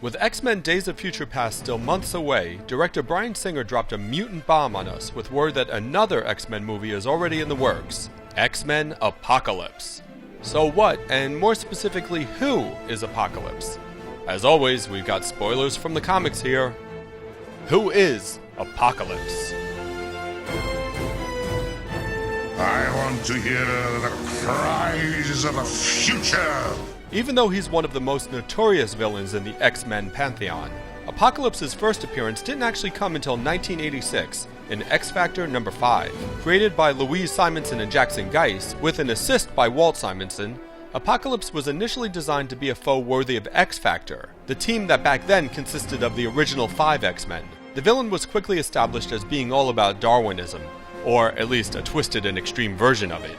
With X-Men Days of Future Past still months away, director Bryan Singer dropped a mutant bomb on us with word that another X-Men movie is already in the works, X-Men Apocalypse. So what, and more specifically who, is Apocalypse? As always, we've got spoilers from the comics here. Who is Apocalypse? I want to hear the cries of the future! Even though he's one of the most notorious villains in the X-Men pantheon, Apocalypse's first appearance didn't actually come until 1986 in X-Factor number 5. Created by Louise Simonson and Jackson Geiss, with an assist by Walt Simonson, Apocalypse was initially designed to be a foe worthy of X-Factor, the team that back then consisted of the original 5 X-Men. The villain was quickly established as being all about Darwinism, or at least a twisted and extreme version of it.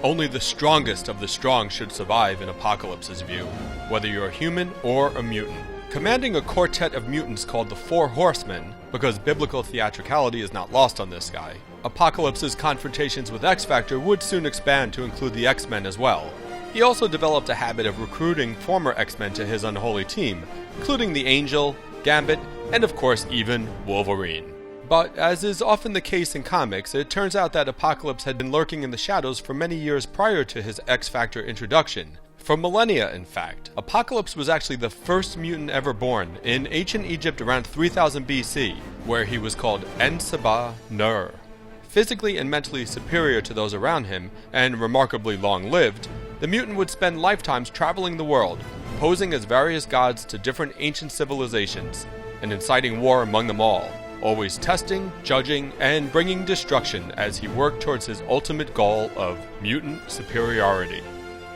Only the strongest of the strong should survive in Apocalypse's view, whether you're a human or a mutant. Commanding a quartet of mutants called the Four Horsemen, because biblical theatricality is not lost on this guy, Apocalypse's confrontations with X-Factor would soon expand to include the X-Men as well. He also developed a habit of recruiting former X-Men to his unholy team, including the Angel, Gambit, and of course even Wolverine. But, as is often the case in comics, it turns out that Apocalypse had been lurking in the shadows for many years prior to his X-Factor introduction. For millennia, in fact. Apocalypse was actually the first mutant ever born in ancient Egypt around 3000 BC, where he was called En-Sabah Nur. Physically and mentally superior to those around him, and remarkably long-lived, the mutant would spend lifetimes traveling the world, posing as various gods to different ancient civilizations, and inciting war among them all. Always testing, judging, and bringing destruction as he worked towards his ultimate goal of mutant superiority.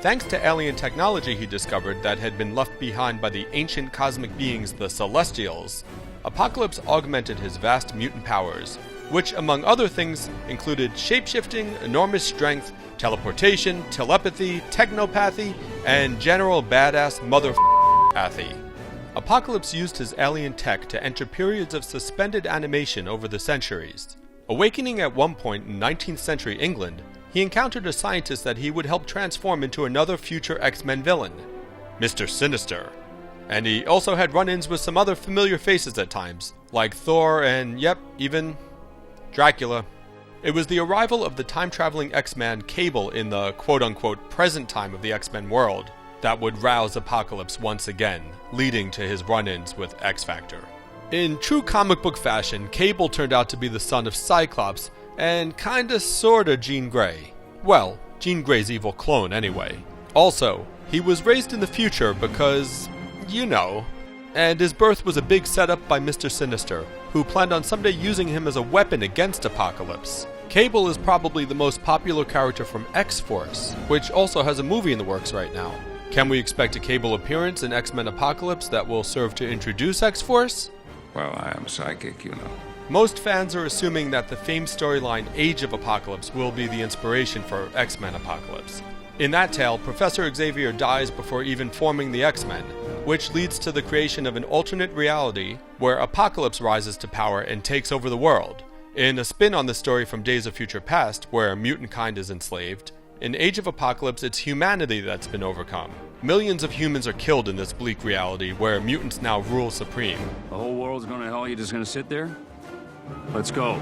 Thanks to alien technology he discovered that had been left behind by the ancient cosmic beings, the Celestials, Apocalypse augmented his vast mutant powers, which among other things included shapeshifting, enormous strength, teleportation, telepathy, technopathy, and general badass motherf***pathy. Apocalypse used his alien tech to enter periods of suspended animation over the centuries. Awakening at one point in 19th century England, he encountered a scientist that he would help transform into another future X-Men villain, Mr. Sinister. And he also had run-ins with some other familiar faces at times, like Thor and, yep, even Dracula. It was the arrival of the time-traveling X-Man Cable in the quote-unquote present time of the X-Men world that would rouse Apocalypse once again, leading to his run-ins with X-Factor. In true comic book fashion, Cable turned out to be the son of Cyclops and kinda sorta Jean Grey. Well, Jean Grey's evil clone anyway. Also, he was raised in the future because, you know, and his birth was a big setup by Mr. Sinister, who planned on someday using him as a weapon against Apocalypse. Cable is probably the most popular character from X-Force, which also has a movie in the works right now. Can we expect a Cable appearance in X-Men Apocalypse that will serve to introduce X-Force? Well, I am psychic, you know. Most fans are assuming that the famed storyline Age of Apocalypse will be the inspiration for X-Men Apocalypse. In that tale, Professor Xavier dies before even forming the X-Men, which leads to the creation of an alternate reality where Apocalypse rises to power and takes over the world. In a spin on the story from Days of Future Past, where mutant kind is enslaved, in Age of Apocalypse it's humanity that's been overcome. Millions of humans are killed in this bleak reality where mutants now rule supreme. The whole world's going to hell, you just going to sit there? Let's go.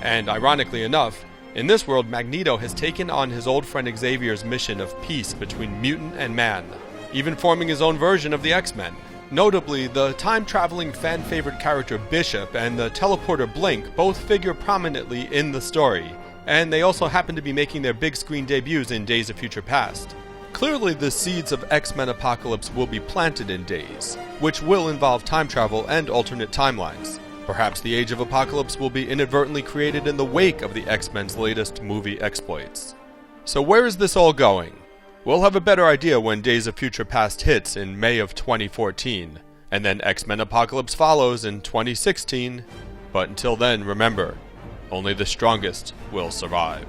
And ironically enough, in this world Magneto has taken on his old friend Xavier's mission of peace between mutant and man, even forming his own version of the X-Men. Notably, the time-traveling fan-favorite character Bishop and the teleporter Blink both figure prominently in the story, and they also happen to be making their big screen debuts in Days of Future Past. Clearly, the seeds of X-Men Apocalypse will be planted in Days, which will involve time travel and alternate timelines. Perhaps the Age of Apocalypse will be inadvertently created in the wake of the X-Men's latest movie exploits. So where is this all going? We'll have a better idea when Days of Future Past hits in May of 2014, and then X-Men Apocalypse follows in 2016. But until then, remember, only the strongest will survive.